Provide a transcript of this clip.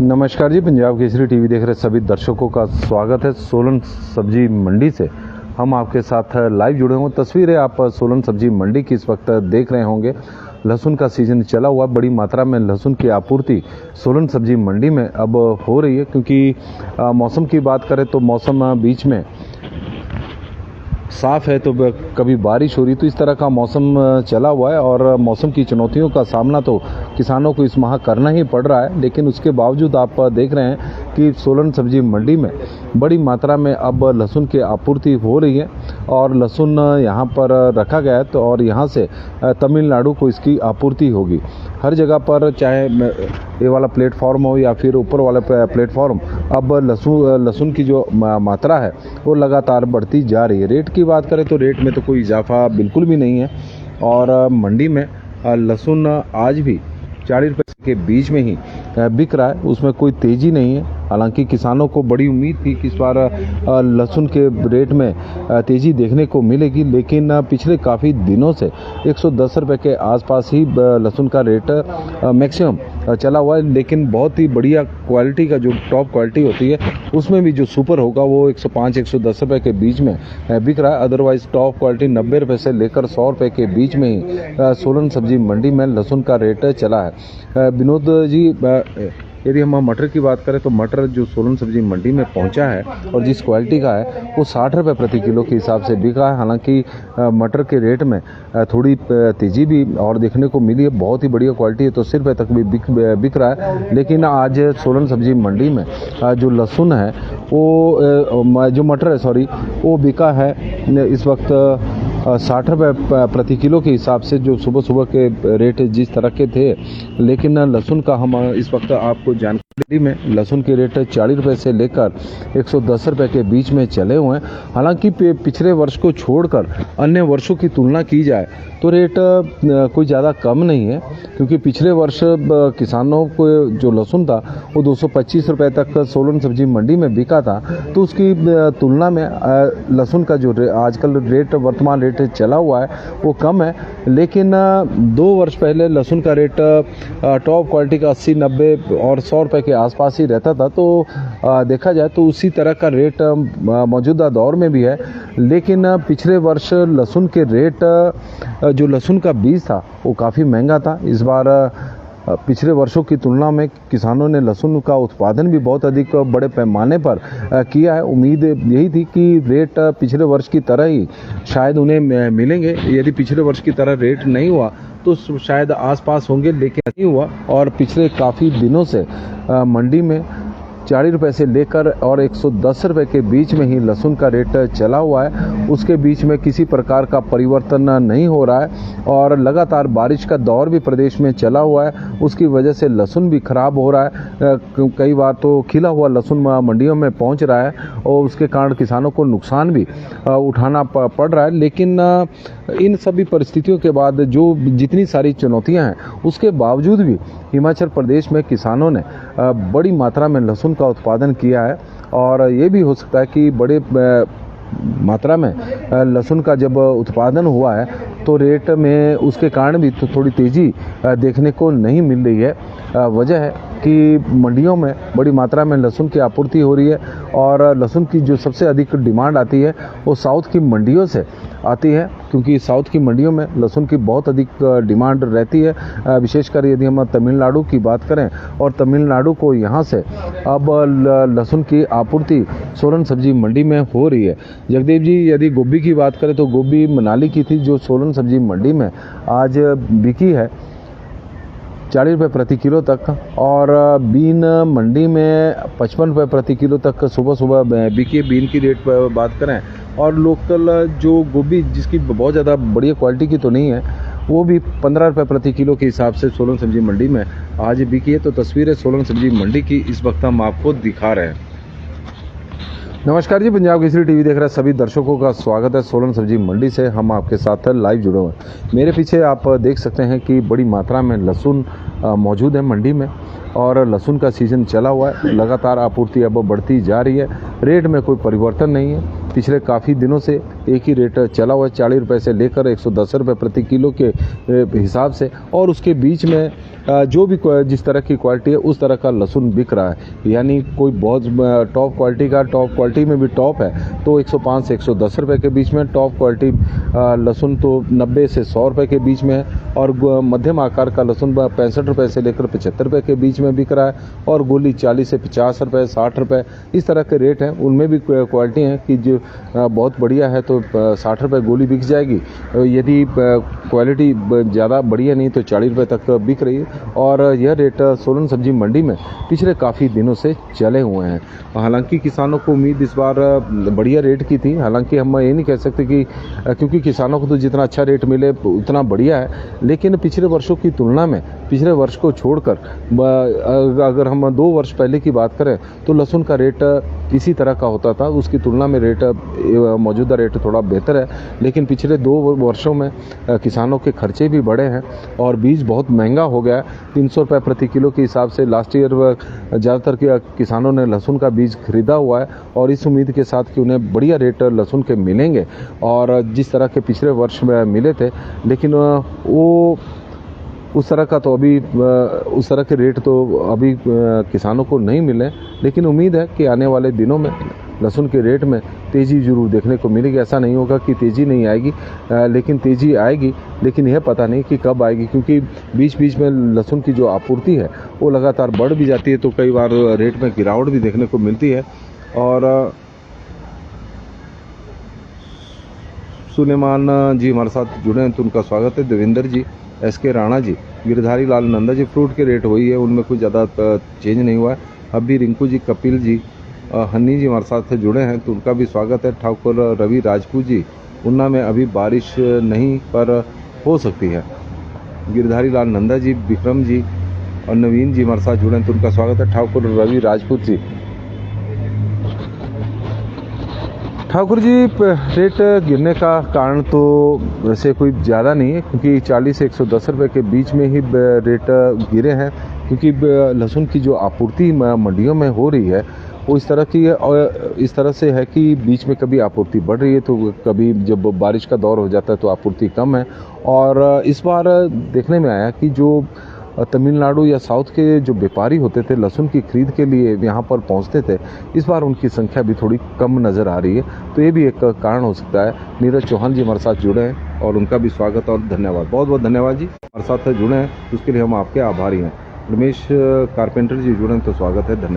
नमस्कार जी, पंजाब केसरी टीवी देख रहे सभी दर्शकों का स्वागत है। सोलन सब्जी मंडी से हम आपके साथ लाइव जुड़े हुए। तस्वीरें आप सोलन सब्जी मंडी की इस वक्त देख रहे होंगे। लहसुन का सीजन चला हुआ, बड़ी मात्रा में लहसुन की आपूर्ति सोलन सब्जी मंडी में अब हो रही है। क्योंकि मौसम की बात करें तो मौसम बीच में साफ है तो कभी बारिश हो रही, तो इस तरह का मौसम चला हुआ है और मौसम की चुनौतियों का सामना तो किसानों को इस माह करना ही पड़ रहा है। लेकिन उसके बावजूद आप देख रहे हैं कि सोलन सब्जी मंडी में बड़ी मात्रा में अब लहसुन की आपूर्ति हो रही है और लहसुन यहाँ पर रखा गया है तो और यहाँ से तमिलनाडु को इसकी आपूर्ति होगी। हर जगह पर, चाहे ये वाला प्लेटफॉर्म हो या फिर ऊपर वाला प्लेटफॉर्म, अब लहसुन की जो मात्रा है वो लगातार बढ़ती जा रही है। रेट की बात करें तो रेट में तो कोई इजाफा बिल्कुल भी नहीं है और मंडी में लहसुन आज भी 40 रुपये के बीच में ही बिक रहा है, उसमें कोई तेज़ी नहीं है। हालांकि किसानों को बड़ी उम्मीद थी कि इस बार लहसुन के रेट में तेज़ी देखने को मिलेगी, लेकिन पिछले काफ़ी दिनों से 110 रुपये के आसपास ही लहसुन का रेट मैक्सिमम चला हुआ है। लेकिन बहुत ही बढ़िया क्वालिटी का जो टॉप क्वालिटी होती है उसमें भी जो सुपर होगा वो 105-110 रुपये के बीच में बिक रहा है। अदरवाइज़ टॉप क्वालिटी 90 रुपये से लेकर 100 रुपये के बीच में ही सोलन सब्जी मंडी में लहसुन का रेट चला है। विनोद जी, यदि हम मटर की बात करें तो मटर जो सोलन सब्जी मंडी में पहुंचा है और जिस क्वालिटी का है वो 60 रुपये प्रति किलो के हिसाब से बिक रहा है। हालांकि मटर के रेट में थोड़ी तेज़ी भी और देखने को मिली है। बहुत ही बढ़िया क्वालिटी है तो 80 रुपये तक भी बिक रहा है। लेकिन आज सोलन सब्जी मंडी में जो लहसुन है वो जो मटर है वो बिका है इस वक्त 60 रुपये प्रति किलो के हिसाब से, जो सुबह सुबह के रेट जिस तरह के थे। लेकिन लहसुन का हम इस वक्त आपको जानकारी में लहसुन के रेट 40 रुपये से लेकर 110 रुपये के बीच में चले हुए हैं। हालांकि पिछले वर्ष को छोड़कर अन्य वर्षों की तुलना की जाए तो रेट कोई ज़्यादा कम नहीं है, क्योंकि पिछले वर्ष किसानों को जो लहसुन था वो 225 रुपये तक सोलन सब्जी मंडी में बिका था। तो उसकी तुलना में लहसुन का जो आजकल रेट, वर्तमान रेट चला हुआ है वो कम है। लेकिन 2 वर्ष पहले लहसुन का रेट टॉप क्वालिटी का 80-90 और 100 रुपये के आसपास ही रहता था। तो देखा जाए तो उसी तरह का रेट मौजूदा दौर में भी है। लेकिन पिछले वर्ष लहसुन के रेट, जो लहसुन का बीज था वो काफ़ी महंगा था। इस बार पिछले वर्षों की तुलना में किसानों ने लहसुन का उत्पादन भी बहुत अधिक बड़े पैमाने पर किया है। उम्मीद यही थी कि रेट पिछले वर्ष की तरह ही शायद उन्हें मिलेंगे। यदि पिछले वर्ष की तरह रेट नहीं हुआ तो शायद आसपास होंगे, लेकिन नहीं हुआ। और पिछले काफ़ी दिनों से मंडी में 40 रुपये से लेकर और 110 रुपये के बीच में ही लहसुन का रेट चला हुआ है। उसके बीच में किसी प्रकार का परिवर्तन नहीं हो रहा है और लगातार बारिश का दौर भी प्रदेश में चला हुआ है। उसकी वजह से लहसुन भी खराब हो रहा है। कई बार तो खिला हुआ लहसुन मंडियों में पहुंच रहा है और उसके कारण किसानों को नुकसान भी उठाना पड़ रहा है। लेकिन इन सभी परिस्थितियों के बाद, जो जितनी सारी चुनौतियाँ हैं, उसके बावजूद भी हिमाचल प्रदेश में किसानों ने बड़ी मात्रा में लहसुन का उत्पादन किया है। और ये भी हो सकता है कि बड़े मात्रा में लहसुन का जब उत्पादन हुआ है तो रेट में उसके कारण भी तो थोड़ी तेज़ी देखने को नहीं मिल रही है। वजह है कि मंडियों में बड़ी मात्रा में लहसुन की आपूर्ति हो रही है और लहसुन की जो सबसे अधिक डिमांड आती है वो साउथ की मंडियों से आती है, क्योंकि साउथ की मंडियों में लहसुन की बहुत अधिक डिमांड रहती है। विशेषकर यदि हम तमिलनाडु की बात करें और तमिलनाडु को यहाँ से अब लहसुन की आपूर्ति सोलन सब्जी मंडी में हो रही है। जगदीप जी, यदि गोभी की बात करें तो गोभी मनाली की थी जो सोलन सब्जी मंडी में आज बिकी है 40 रुपये प्रति किलो तक, और बीन मंडी में 55 रुपये प्रति किलो तक सुबह सुबह बिकी। बीन की रेट पर बात करें और लोकल जो गोभी जिसकी बहुत ज़्यादा बढ़िया क्वालिटी की तो नहीं है वो भी 15 रुपये प्रति किलो के हिसाब से सोलन सब्जी मंडी में आज बिकी है। तो तस्वीरें सोलन सब्जी मंडी की इस वक्त हम आपको दिखा रहे हैं। नमस्कार जी, पंजाब केसरी टीवी देख रहे सभी दर्शकों का स्वागत है। सोलन सब्जी मंडी से हम आपके साथ लाइव जुड़े हुए हैं। मेरे पीछे आप देख सकते हैं कि बड़ी मात्रा में लहसुन मौजूद है मंडी में और लहसुन का सीज़न चला हुआ है। लगातार आपूर्ति अब बढ़ती जा रही है। रेट में कोई परिवर्तन नहीं है। पिछले काफ़ी दिनों से एक ही रेट चला हुआ है 40 रुपये से लेकर 110 रुपये प्रति किलो के हिसाब से। और उसके बीच में जो भी जिस तरह की क्वालिटी है उस तरह का लहसुन बिक रहा है। यानी कोई बहुत टॉप क्वालिटी में भी टॉप है तो 105 से 110 रुपये के बीच में, टॉप क्वालिटी लहसुन तो 90 से 100 रुपये के बीच में है, और मध्यम आकार का लहसुन 65 रुपये से लेकर 75 रुपये के बीच में बिक रहा है, और गोली 40 से 50 रुपये 60 रुपये इस तरह के रेट हैं। उनमें भी क्वालिटी हैं कि जो बहुत बढ़िया है तो 60 रुपये गोली बिक जाएगी, यदि क्वालिटी ज़्यादा बढ़िया नहीं तो 40 रुपये तक बिक रही है। और यह रेट सोलन सब्जी मंडी में पिछले काफ़ी दिनों से चले हुए हैं। हालांकि किसानों को उम्मीद इस बार बढ़िया रेट की थी, हालांकि हम ये नहीं कह सकते कि क्योंकि किसानों को तो जितना अच्छा रेट मिले उतना बढ़िया है, लेकिन पिछले वर्षों की तुलना में पिछले वर्ष को छोड़कर अगर हम 2 वर्ष पहले की बात करें तो लहसुन का रेट इसी तरह का होता था, उसकी तुलना में रेट मौजूदा रेट थोड़ा बेहतर है। लेकिन पिछले 2 वर्षों में किसानों के खर्चे भी बढ़े हैं और बीज बहुत महंगा हो गया है। 300 रुपये प्रति किलो के हिसाब से लास्ट ईयर ज़्यादातर किसानों ने लहसुन का बीज खरीदा हुआ है, और इस उम्मीद के साथ कि उन्हें बढ़िया रेट लहसुन के मिलेंगे और जिस तरह के पिछले वर्ष में मिले थे, लेकिन वो उस तरह का तो अभी उस तरह के रेट तो अभी किसानों को नहीं मिले। लेकिन उम्मीद है कि आने वाले दिनों में लहसुन के रेट में तेज़ी जरूर देखने को मिलेगी। ऐसा नहीं होगा कि तेज़ी नहीं आएगी, लेकिन तेज़ी आएगी, लेकिन यह पता नहीं कि कब आएगी, क्योंकि बीच बीच में लहसुन की जो आपूर्ति है वो लगातार बढ़ भी जाती है, तो कई बार रेट में गिरावट भी देखने को मिलती है। और सुलेमान जी हमारे साथ जुड़े हैं तो उनका स्वागत है। देवेंद्र जी, SK राणा जी, गिरधारी लाल नंदा जी, फ्रूट के रेट वही है, उनमें कुछ ज़्यादा चेंज नहीं हुआ है। अभी रिंकू जी, कपिल जी, हन्नी जी हमारे साथ जुड़े हैं तो उनका भी स्वागत है। ठाकुर रवि राजपूत जी, उन्ना में अभी बारिश नहीं पर हो सकती है। गिरधारी लाल नंदा जी, विक्रम जी और नवीन जी हमारे साथ जुड़े हैं तो उनका स्वागत है। ठाकुर रवि राजपूत जी, ठाकुर जी, रेट गिरने का कारण तो वैसे कोई ज़्यादा नहीं है, क्योंकि 40 से 110 रुपये के बीच में ही रेट गिरे हैं, क्योंकि लहसुन की जो आपूर्ति मंडियों में हो रही है वो इस तरह से है कि बीच में कभी आपूर्ति बढ़ रही है तो कभी जब बारिश का दौर हो जाता है तो आपूर्ति कम है। और इस बार देखने में आया कि जो तमिलनाडु या साउथ के जो व्यापारी होते थे लहसुन की खरीद के लिए यहाँ पर पहुँचते थे, इस बार उनकी संख्या भी थोड़ी कम नज़र आ रही है, तो ये भी एक कारण हो सकता है। नीरज चौहान जी हमारे साथ जुड़े हैं और उनका भी स्वागत और धन्यवाद, बहुत बहुत धन्यवाद जी, हमारे साथ जुड़े हैं उसके लिए हम आपके आभारी हैं। रमेश कारपेंटर जी जुड़े हैं तो स्वागत है, धन्यवाद।